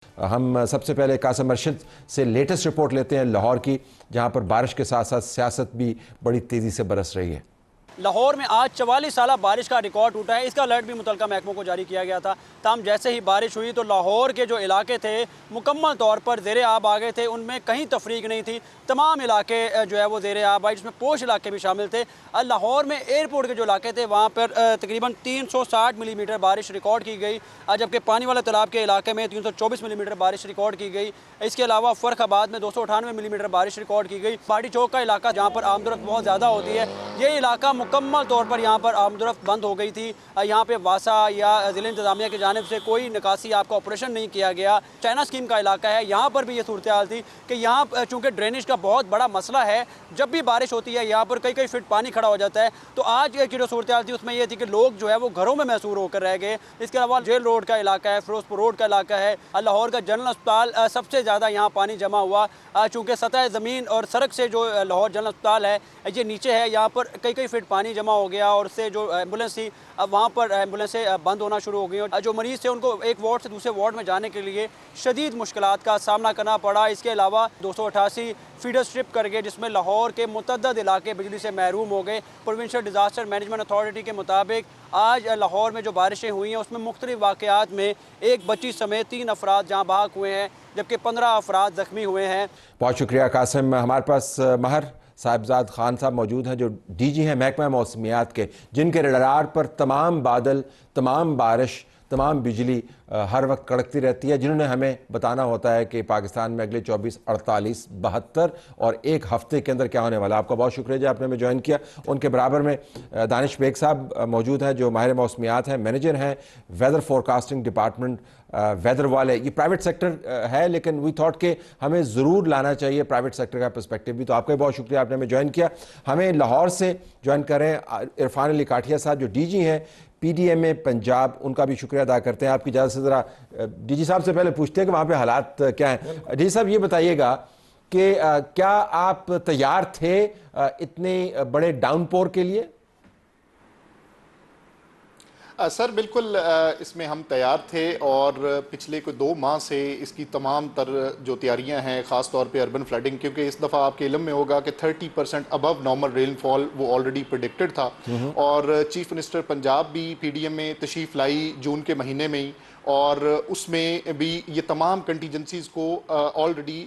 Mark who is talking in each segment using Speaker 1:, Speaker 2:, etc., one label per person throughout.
Speaker 1: हम सबसे पहले कासिम अरशद से लेटेस्ट रिपोर्ट लेते हैं लाहौर की, जहां पर बारिश के साथ साथ सियासत भी बड़ी तेज़ी से बरस रही है।
Speaker 2: लाहौर में आज 44 साल बारिश का रिकॉर्ड टूटा है। इसका अलर्ट भी मुतलका महकमों को जारी किया गया था। तमाम जैसे ही बारिश हुई तो लाहौर के जो इलाके थे मुकम्मल तौर पर ज़ेरे आब आ गए थे। उनमें कहीं तफरीक नहीं थी। तमाम इलाके जो है वो ज़ेरे आब आए, जिसमें पोश इलाके भी शामिल थे। लाहौर में एयरपोर्ट के जो इलाके थे वहाँ पर तकरीबन 360 मिलीमीटर बारिश रिकॉर्ड की गई, जबकि पानी वाला तालाब के इलाके में 324 मिलीमीटर बारिश रिकॉर्ड की गई। इसके अलावा फ़र्खाबाद में 298 मिलीमीटर बारिश रिकॉर्ड की गई। पार्टी चौक का इलाका, जहाँ पर आमदोरफ्त बहुत ज़्यादा होती है, ये इलाका मुकम्मल तौर पर यहाँ पर आमदोरफ्त बंद हो गई थी। यहाँ पे वासा या ज़िला इंतज़ामिया की जानिब से कोई निकासी आपका ऑपरेशन नहीं किया गया। चाइना स्कीम का इलाका है, यहाँ पर भी ये सूरत हाल थी कि यहाँ चूँकि ड्रेनेज का बहुत बड़ा मसला है, जब भी बारिश होती है यहाँ पर कई कई फीट पानी खड़ा हो जाता है। तो आज की जो सूरत हाल थी उसमें यह थी कि लोग जो है वो घरों में महसूर होकर रह गए। इसके अलावा जेल रोड का इलाका है, फिरोजपुर रोड का इलाका है, लाहौर का जनरल अस्पताल सबसे ज़्यादा यहाँ पानी जमा हुआ। चूँकि सतह ज़मीन और सड़क से जो लाहौर जनरल अस्पताल है ये नीचे है, यहाँ पर कई कई फीट पानी जमा हो गया और उससे जो एम्बुलेंस थी अब वहाँ पर एम्बुलेंसें बंद होना शुरू हो गई और जो मरीज़ थे उनको एक वार्ड से दूसरे वार्ड में जाने के लिए शदीद मुश्किलात का सामना करना पड़ा। इसके अलावा 288 फीडर स्ट्रिप कर गए, जिसमें लाहौर के मुतअद्दिद इलाके बिजली से महरूम हो गए। प्रोविंशियल डिज़ास्टर मैनेजमेंट अथॉरिटी के मुताबिक आज लाहौर में जो बारिशें हुई हैं उसमें मुख्तलिफ वाक़यात में एक बच्ची समेत 3 अफराद जहाँ बहक हुए हैं, जबकि 15 अफराद ज़ख्मी हुए हैं।
Speaker 1: बहुत शुक्रिया कासिम। हमारे पास महर साहिबजाद खान साहब मौजूद हैं, जो डीजी हैं महकमा मौसमियात के, जिनके रडार पर तमाम बादल, तमाम बारिश, तमाम बिजली हर वक्त कड़कती रहती है, जिन्होंने हमें बताना होता है कि पाकिस्तान में अगले 24, 48, 72 और एक हफ्ते के अंदर क्या होने वाला है। आपका बहुत शुक्रिया जी, आपने हमें ज्वाइन किया। उनके बराबर में दानिश बेग साहब मौजूद हैं, जो माहिर मौसमियात हैं, मैनेजर हैं वेदर फोरकास्टिंग डिपार्टमेंट वेदर वाले। ये प्राइवेट सेक्टर है, लेकिन वी थॉट के हमें ज़रूर लाना चाहिए प्राइवेट सेक्टर का पर्सपेक्टिव भी। तो आपका बहुत शुक्रिया, आपने हमें ज्वाइन किया। हमें लाहौर से ज्वाइन करें इरफान अली काठिया साहब, जो डीजी हैं PDMA पंजाब, उनका भी शुक्रिया अदा करते हैं। आपकी इजाज़त से ज़रा डीजी साहब से पहले पूछते हैं कि वहाँ पे हालात क्या हैं। डीजी साहब ये बताइएगा कि क्या आप तैयार थे इतने बड़े डाउनपोर के लिए?
Speaker 3: सर बिल्कुल, इसमें हम तैयार थे और पिछले कोई 2 माह से इसकी तमाम तर जो तैयारियां हैं, ख़ास तौर पे अर्बन फ्लडिंग, क्योंकि इस दफ़ा आपके इल्म में होगा कि 30% अबव नॉर्मल रेनफॉल वो ऑलरेडी प्रेडिक्टेड था। और चीफ मिनिस्टर पंजाब भी PDM में तशरीफ़ लाई जून के महीने में ही, और उसमें भी ये तमाम कंटीजेंसीज को ऑलरेडी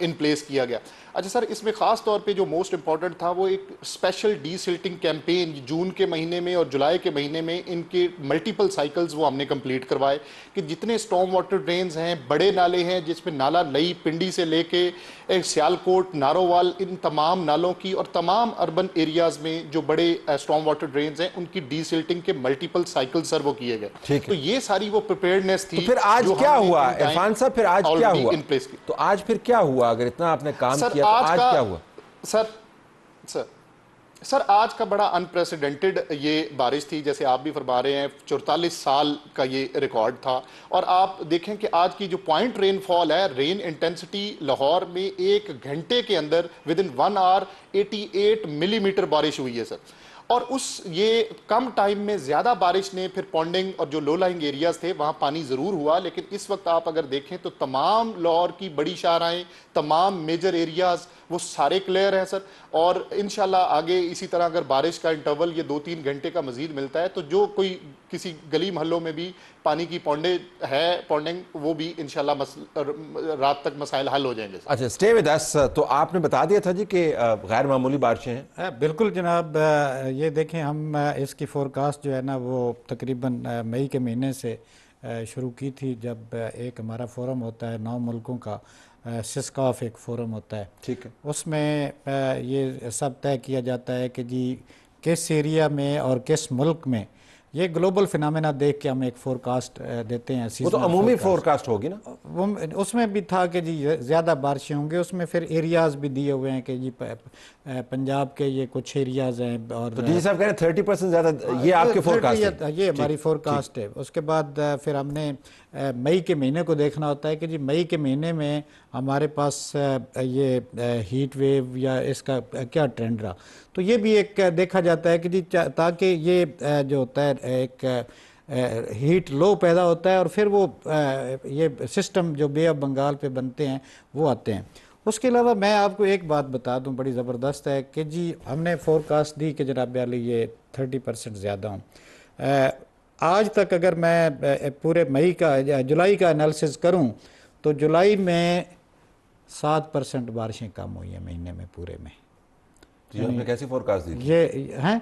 Speaker 3: इन प्लेस किया गया। अच्छा सर, इसमें ख़ास तौर पे जो मोस्ट इम्पॉर्टेंट था वो एक स्पेशल डीसिल्टिंग कैंपेन जून के महीने में और जुलाई के महीने में इनके मल्टीपल साइकिल्स वो हमने कंप्लीट करवाए कि जितने स्टॉर्म वाटर ड्रेन्स हैं, बड़े नाले हैं, जिसमें नाला नई पिंडी से लेके सियालकोट, नारोवाल, इन तमाम नालों की और तमाम अर्बन एरियाज़ में जो बड़े स्टॉर्म वाटर ड्रेन्स हैं उनकी डीसिल्टिंग के मल्टीपल साइकिल सर वो किए गए। तो ये सारी वो प्रिपेयरनेस थी।
Speaker 1: तो फिर आज क्या हुआ इरफान साहब, फिर आज क्या हुआ
Speaker 3: इन प्लेस की?
Speaker 1: तो आज फिर क्या हुआ? अगर इतना आपने काम किया तो आज क्या हुआ?
Speaker 3: सर आज का बड़ा अनप्रेसिडेंटेड ये बारिश थी, जैसे आप भी फरमा रहे हैं 44 साल का ये रिकॉर्ड था। और आप देखें कि आज की जो पॉइंट रेनफॉल है, रेन इंटेंसिटी लाहौर में 1 घंटे के अंदर विद इन 1 आवर 88 मिलीमीटर बारिश हुई है सर। और उस ये कम टाइम में ज़्यादा बारिश ने फिर पॉन्डिंग और जो लो लाइंग एरियाज़ थे वहाँ पानी ज़रूर हुआ, लेकिन इस वक्त आप अगर देखें तो तमाम लाहौर की बड़ी शाहराएँ, तमाम मेजर एरियाज़ वो सारे क्लियर हैं सर। और इंशाल्लाह आगे इसी तरह अगर बारिश का इंटरवल ये 2-3 घंटे का मजीद मिलता है तो जो कोई किसी गली महलों में भी पानी की पॉन्डिंग वो भी इंशाल्लाह रात तक मसाइल हल हो जाएंगे।
Speaker 1: अच्छा, स्टे विद अस। तो आपने बता दिया था जी कि गैर मामूली बारिशें हैं।
Speaker 4: बिल्कुल जनाब, ये देखें हम इसकी फोरकास्ट जो है ना वो तकरीबन मई के महीने से शुरू की थी, जब एक हमारा फोरम होता है 9 मुल्कों का, सिस्कॉफ एक फ़ोरम होता है, ठीक है, उसमें ये सब तय किया जाता है कि जी किस एरिया में और किस मुल्क में ये ग्लोबल फिनोमेना देख के हम एक फोरकास्ट देते हैं।
Speaker 1: वो तो अमूमी फोरकास्ट होगी ना,
Speaker 4: वो उसमें भी था कि जी ज़्यादा बारिशें होंगे। उसमें फिर एरियाज़ भी दिए हुए हैं कि जी पंजाब के ये कुछ एरियाज़ हैं। और
Speaker 1: तो डी साहब कह रहे हैं 30% ज़्यादा, ये आपके फोरकास्ट है?
Speaker 4: ये हमारी फोरकास्ट है। उसके बाद फिर हमने मई के महीने को देखना होता है कि जी मई के महीने में हमारे पास ये हीट वेव या इसका क्या ट्रेंड रहा। तो ये भी एक देखा जाता है कि जी ताकि ये जो होता है एक हीट लो पैदा होता है और फिर वो ये सिस्टम जो बे ऑफ बंगाल पे बनते हैं वो आते हैं। उसके अलावा मैं आपको एक बात बता दूं बड़ी ज़बरदस्त है कि जी हमने फोरकास्ट दी कि जनाब अली ये 30% ज़्यादा हूँ। आज तक अगर मैं पूरे मई का जुलाई का एनालिसिस करूं तो जुलाई में 7% बारिशें कम हुई हैं महीने में पूरे में।
Speaker 1: जी आपने कैसी फोरकास्ट दी थी?
Speaker 4: ये हैं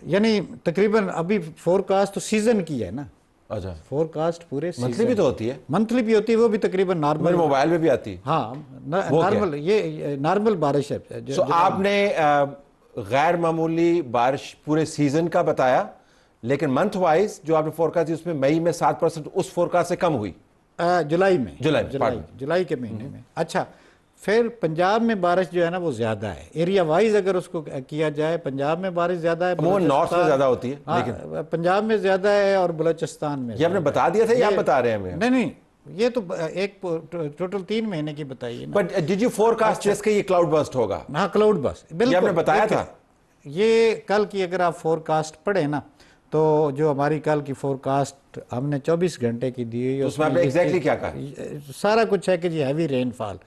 Speaker 4: यानी तकरीबन अभी फोरकास्ट तो सीजन की है ना।
Speaker 1: अच्छा,
Speaker 4: फोरकास्ट पूरे
Speaker 1: मंथली भी तो होती है?
Speaker 4: मंथली भी होती है, वो भी तकरीबन
Speaker 1: मेरे
Speaker 4: नॉर्मल
Speaker 1: मोबाइल में भी आती है।
Speaker 4: हाँ नॉर्मल, ये नॉर्मल बारिश है।
Speaker 1: सो आपने गैर मामूली बारिश पूरे सीजन का बताया, लेकिन मंथ वाइज जो आपने फोरकास्ट दी उसमें मई में 7% उस फोरकास्ट से कम हुई।
Speaker 4: जुलाई में,
Speaker 1: जुलाई
Speaker 4: जुलाई के महीने में। अच्छा, फिर पंजाब में बारिश जो है ना वो ज्यादा है, एरिया वाइज अगर उसको किया जाए पंजाब में बारिश ज्यादा है,
Speaker 1: नॉर्थ में ज्यादा होती है।
Speaker 4: हाँ, लेकिन पंजाब में ज्यादा है और बलूचिस्तान में।
Speaker 1: ये आपने बता दिया था या आप बता रहे हैं हमें?
Speaker 4: नहीं, ये तो एक टोटल 3 महीने की बताई है ना।
Speaker 1: बट डिड यू फोरकास्ट जिसके ये क्लाउड बर्स्ट होगा?
Speaker 4: हाँ, क्लाउड बर्स्ट बिल्कुल
Speaker 1: आपने बताया था।
Speaker 4: ये कल की अगर आप फोरकास्ट पढ़े ना तो जो हमारी कल की फोरकास्ट हमने 24 घंटे की दी हुई,
Speaker 1: उसमें आपने एग्जैक्टली क्या कहा?
Speaker 4: सारा कुछ है कि जी हैवी रेनफॉल,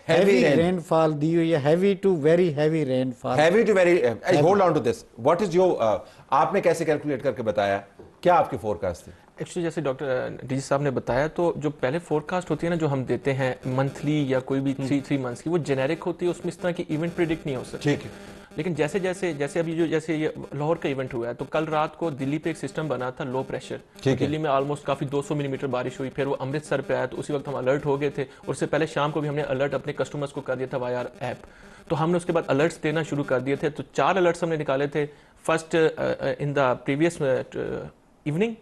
Speaker 4: हैवी रेनफॉल दी हुई है, heavy to very heavy rainfall.
Speaker 1: Heavy to very, hold on to this, what is your, आपने कैसे कैलकुलेट करके बताया, क्या आपकी फोरकास्ट थी?
Speaker 5: एक्चुअली जैसे डॉक्टर डीजी साहब ने बताया, तो जो पहले फोरकास्ट होती है ना जो हम देते हैं मंथली या कोई भी 3 मंथ्स की, वो जेनेरिक होती है, उसमें इस तरह की इवेंट प्रिडिक्ट नहीं हो सकती।
Speaker 1: ठीक है।
Speaker 5: लेकिन जैसे अभी जो जैसे ये लाहौर का इवेंट हुआ है, तो कल रात को दिल्ली पे एक सिस्टम बना था लो प्रेशर, दिल्ली में ऑलमोस्ट काफी 200 मिलीमीटर बारिश हुई, फिर वो अमृतसर पे आया, तो उसी वक्त हम अलर्ट हो गए थे। और उससे पहले शाम को भी हमने अलर्ट अपने कस्टमर्स को कर दिया था वाया ऐप। तो हमने उसके बाद अलर्ट्स देना शुरू कर दिए थे। तो 4 अलर्ट्स हमने निकाले थे, first in the previous evening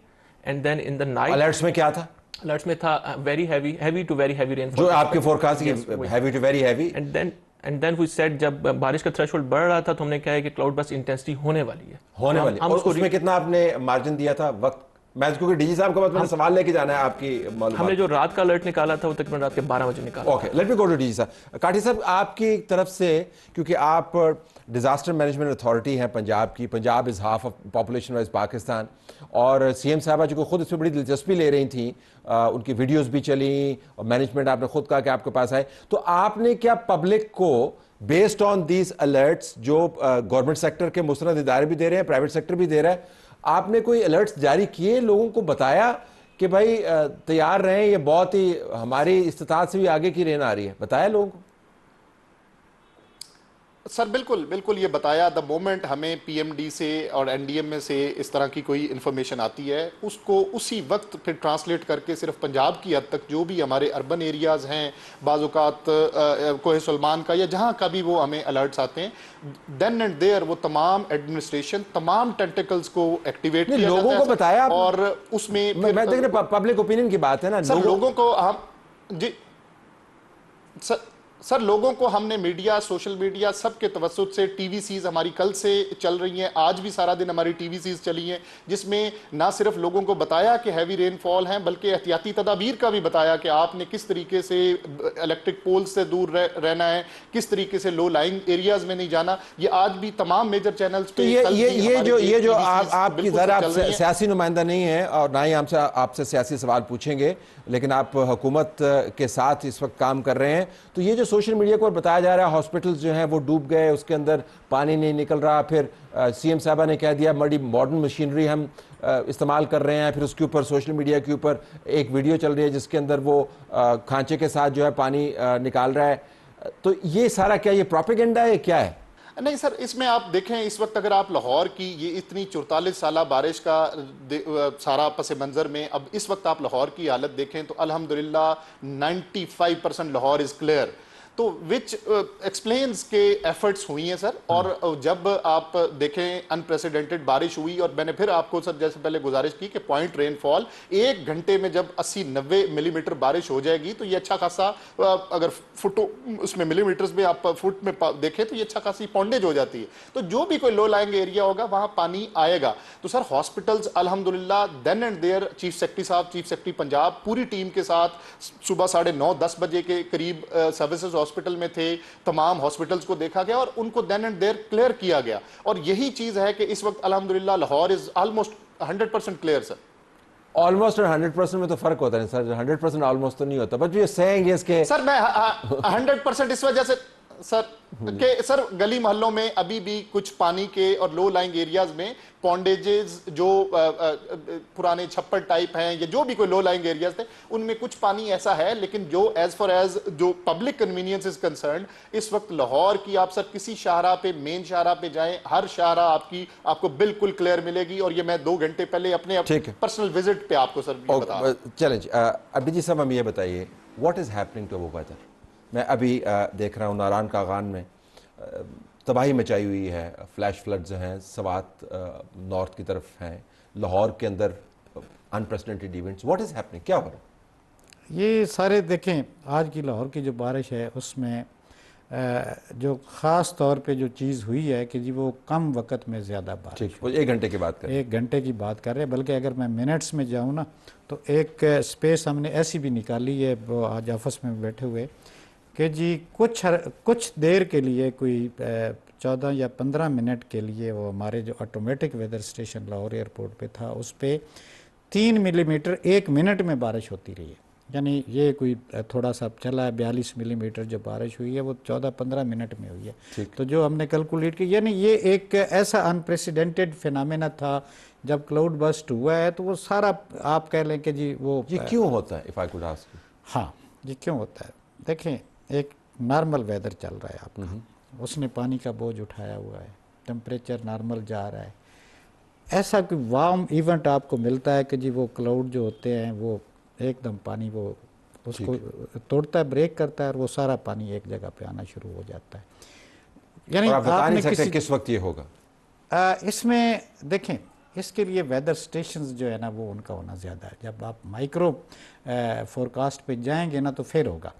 Speaker 5: and then in the night.
Speaker 1: Alerts में क्या था?
Speaker 5: अलर्ट्स में था very heavy to very heavy rainfall,
Speaker 1: जो आपके फोरकास्ट की heavy to very heavy.
Speaker 5: And then we said, जब बारिश का थ्रेशोल्ड बढ़ रहा था तो हमने कहा है कि क्लाउड बर्स्ट इंटेंसिटी होने वाली है।
Speaker 1: और उसमें कितना आपने मार्जिन दिया था वक्त? मैं क्योंकि डीजी साहब के पास मैंने सवाल लेके जाना है आपकी मालूमात।
Speaker 5: हमने जो रात का अलर्ट निकाला था वो तकरीबन रात के 12 बजे निकाला।
Speaker 1: Okay, let me go to DG साहब। काठी साहब, आपकी तरफ से, क्योंकि आप डिजास्टर मैनेजमेंट अथॉरिटी हैं पंजाब की, Punjab is half of population wise Pakistan, और सीएम साहबा जो खुद इसमें बड़ी दिलचस्पी ले रही थी, उनकी वीडियोस भी चली और मैनेजमेंट आपने खुद कहा कि आपके पास आए, तो आपने क्या पब्लिक को बेस्ड ऑन दीज अलर्ट्स जो गवर्नमेंट सेक्टर के मुस्तनद इदारे भी दे रहे हैं, प्राइवेट सेक्टर भी दे रहा है, आपने कोई अलर्ट्स जारी किए, लोगों को बताया कि भाई तैयार रहें, ये बहुत ही हमारी इस्तिताअत से भी आगे की रेन आ रही है, बताया लोगों को?
Speaker 3: सर बिल्कुल ये बताया। द मोमेंट हमें पीएमडी से और एनडीएम में से इस तरह की कोई इन्फॉर्मेशन आती है, उसको उसी वक्त फिर ट्रांसलेट करके सिर्फ पंजाब की हद तक जो भी हमारे अर्बन एरियाज़ हैं, बाज़-औक़ात कोहे सलमान का या जहाँ का भी वो हमें अलर्ट्स आते हैं, देन एंड देयर वो तमाम एडमिनिस्ट्रेशन, तमाम टेंटिकल्स को एक्टिवेट किया
Speaker 1: लोगों
Speaker 3: जाता
Speaker 1: को
Speaker 3: है।
Speaker 1: बताया
Speaker 3: और उसमें
Speaker 1: मैं देख रहे पब्लिक ओपिनियन की बात है ना
Speaker 3: सर, लोगों को हम जी सर लोगों को हमने मीडिया, सोशल मीडिया सबके तवस्सुत से टीवीसीज हमारी कल से चल रही हैं, आज भी सारा दिन हमारी टीवीसीज चली हैं, जिसमें ना सिर्फ लोगों को बताया कि हैवी रेनफॉल हैं, बल्कि एहतियाती तदाबीर का भी बताया कि आपने किस तरीके से इलेक्ट्रिक पोल्स से दूर रहना है, किस तरीके से लो लाइंग एरियाज में नहीं जाना। ये आज भी तमाम मेजर चैनल्स पे
Speaker 1: ये जो आपकी ज़रा आप सियासी नुमाइंदा नहीं है और ना ही आपसे सियासी सवाल पूछेंगे, लेकिन आप हुकूमत के साथ इस वक्त काम कर रहे हैं, तो ये जो सोशल मीडिया को बताया जा रहा है हॉस्पिटल्स जो हैं वो डूब गए, उसके अंदर पानी नहीं निकल रहा, फिर सीएम साहबा ने कह दिया बड़ी मॉडर्न मशीनरी हम इस्तेमाल कर रहे हैं, फिर उसके ऊपर सोशल मीडिया के ऊपर एक वीडियो चल रही है जिसके अंदर वो खांचे के साथ जो है पानी निकाल रहा है, तो ये सारा क्या ये प्रोपेगेंडा है, क्या है?
Speaker 3: नहीं सर, इसमें आप देखें इस वक्त अगर आप लाहौर की ये इतनी 44 साला बारिश का सारा पस मंज़र में अब इस वक्त आप लाहौर की हालत देखें तो अल्हम्दुलिल्लाह 95% लाहौर इज़ क्लियर, तो विच एक्सप्लेन्स के एफर्ट्स हुई हैं सर। और जब आप देखें अनप्रेसिडेंटेड बारिश हुई, और मैंने फिर आपको सर जैसे पहले गुजारिश की कि पॉइंट रेनफॉल 1 घंटे में जब 80-90 मिलीमीटर बारिश हो जाएगी तो ये अच्छा खासा, अगर फुट उसमें मिलीमीटर्स में आप फुट में देखें तो ये अच्छा खासी पौंडेज हो जाती है, तो जो भी कोई लो लाइंग एरिया होगा वहां पानी आएगा। तो सर हॉस्पिटल्स अल्हम्दुलिल्लाह then and there, chief secretary साहब, चीफ सेक्रेटरी पंजाब पूरी टीम के साथ सुबह 9:30-10 बजे के करीब सर्विसेज हॉस्पिटल में थे, तमाम हॉस्पिटल्स को देखा गया और उनको देन एंड देयर क्लियर किया गया, और यही चीज है कि इस वक्त अल्हम्दुलिल्लाह Lahore is almost 100% clear sir.
Speaker 1: Almost और 100% में तो फर्क होता है सर, 100% ऑलमोस्ट तो नहीं होता, बट ये सेइंग इज के
Speaker 3: सर मैं 100% इस वजह से सर के सर गली मोहल्लों में अभी भी कुछ पानी के और लो लाइंग एरियाज में पॉन्डेजेस जो पुराने छप्पर टाइप हैं या जो भी कोई लो लाइंग एरियाज थे उनमें कुछ पानी ऐसा है, लेकिन जो एज फॉर एज जो पब्लिक कन्वीनियंस इज कंसर्न, इस वक्त लाहौर की आप सर किसी शाहरा पे, मेन शाहरा पे जाएं, हर शाहरा आपको बिल्कुल क्लियर मिलेगी। और ये मैं 2 घंटे पहले अपने पर्सनल विजिट पे आपको सर बता।
Speaker 1: चलें अब्दी जी साहब, हम ये बताइए what is happening to Abu Bakr. मैं अभी देख रहा हूँ नारान कागान में तबाही मचाई हुई है, फ्लैश फ्लड्स हैं, सवात नॉर्थ की तरफ हैं, लाहौर के अंदर unprecedented events, what is happening, क्या हो रहा है?
Speaker 4: ये सारे देखें, आज की लाहौर की जो बारिश है उसमें जो ख़ास तौर पे जो चीज़ हुई है कि जी वो कम वक्त में ज़्यादा बारिश,
Speaker 1: 1 घंटे की बात करें,
Speaker 4: 1 घंटे की बात कर रहे हैं, बल्कि अगर मैं मिनट्स में जाऊँ ना तो एक स्पेस हमने ऐसी भी निकाली है, वो आज ऑफिस में बैठे हुए कि जी कुछ देर के लिए कोई 14 या 15 मिनट के लिए वो हमारे जो automatic weather station Lahore airport पे था उस पर 3 मिलीमीटर 1 मिनट में बारिश होती रही है। यानी ये कोई थोड़ा सा चला है, 42 मिलीमीटर जो बारिश हुई है वो 14-15 मिनट में हुई है। तो जो हमने कैलकुलेट की, यानी ये एक ऐसा अनप्रेसिडेंटेड फिनोमेना था। जब क्लाउड बस्ट हुआ है तो वो सारा आप कह लें कि जी वो
Speaker 1: ये क्यों होता है, इफ आई कुड आस्क?
Speaker 4: हाँ, ये क्यों होता है? देखें, एक नॉर्मल वेदर चल रहा है आपका, उसने पानी का बोझ उठाया हुआ है, टेम्परेचर नॉर्मल जा रहा है, ऐसा कोई वार्म इवेंट आपको मिलता है कि जी वो क्लाउड जो होते हैं वो एकदम पानी वो उसको तोड़ता है, ब्रेक करता है और वो सारा पानी एक जगह पे आना शुरू हो जाता है। यानी
Speaker 1: आप बता नहीं सकते किस वक्त ये होगा?
Speaker 4: इसमें देखें, इसके लिए वेदर स्टेशंस जो है ना वो उनका होना ज़्यादा है। जब आप माइक्रो फोरकास्ट पे जाएंगे ना तो फिर होगा।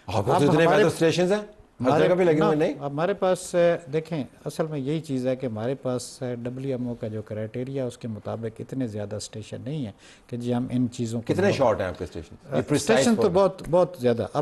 Speaker 1: आपको तो इतने वेदर स्टेशंस हैं हर जगह पे लगे हुए? नहीं,
Speaker 4: हमारे पास देखें, असल में यही चीज़ है कि हमारे पास WMO का जो क्राइटेरिया उसके मुताबिक इतने ज़्यादा स्टेशन नहीं है कि जी हम इन चीज़ों को।
Speaker 1: कितने शॉर्ट हैं आपके स्टेशन?
Speaker 4: स्टेशन तो बहुत बहुत ज़्यादा। अब